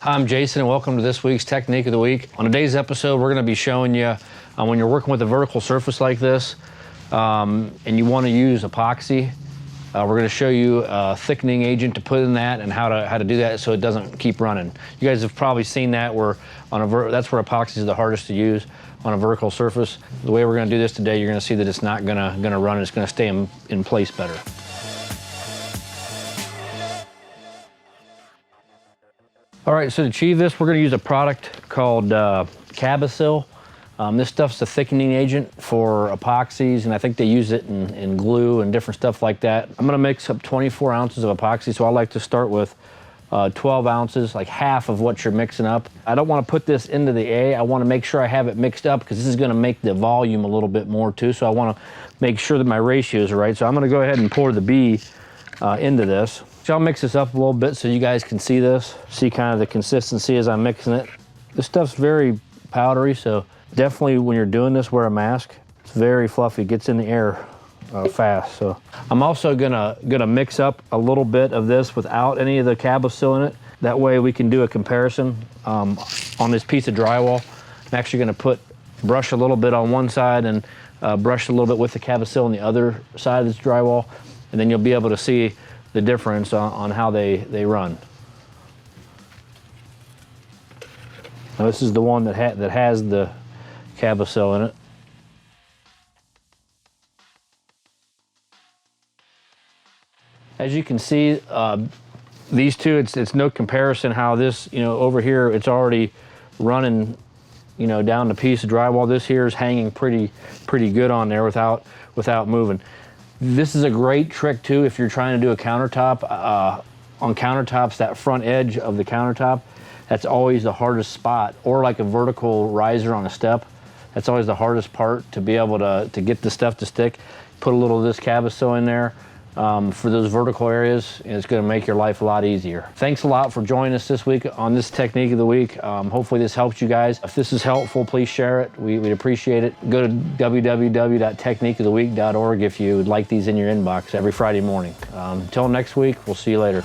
Hi, I'm Jason and welcome to this week's Technique of the Week. On today's episode, we're going to be showing you when you're working with a vertical surface like this and you want to use epoxy, we're going to show you a thickening agent to put in that and how to do that so it doesn't keep running. You guys have probably seen that where that's where epoxy is the hardest to use on a vertical surface. The way we're going to do this today, you're going to see that it's not going to run. It's going to stay in place better. All right, so to achieve this, we're going to use a product called Cabosil. This stuff's a thickening agent for epoxies, and I think they use it in glue and different stuff like that. I'm going to mix up 24 ounces of epoxy, so I like to start with 12 ounces, like half of what you're mixing up. I don't want to put this into the A. I want to make sure I have it mixed up because this is going to make the volume a little bit more too, so I want to make sure that my ratios are right. So I'm going to go ahead and pour the B into this. So I'll mix this up a little bit so you guys can see this, see kind of the consistency as I'm mixing it. This stuff's very powdery, so definitely when you're doing this, wear a mask. It's very fluffy, gets in the air fast. So I'm also gonna mix up a little bit of this without any of the Cabosil in it. That way we can do a comparison on this piece of drywall. I'm actually gonna brush a little bit on one side and brush a little bit with the Cabosil on the other side of this drywall, and then you'll be able to see the difference on how they run. Now this is the one that has the Cabosil in it. As you can see, these two, it's no comparison how this, over here it's already running, down the piece of drywall. This here is hanging pretty good on there without moving. This is a great trick too if you're trying to do a countertop. On countertops, that front edge of the countertop, that's always the hardest spot, or like a vertical riser on a step. That's always the hardest part to be able to get the stuff to stick. Put a little of this Cabosil in there for those vertical areas, and it's going to make your life a lot easier. Thanks a lot for joining us this week on this Technique of the Week. Hopefully this helps you guys. If this is helpful, please share it. We'd appreciate it. Go to www.techniqueoftheweek.org if you would like these in your inbox every Friday morning. Until next week, we'll see you later.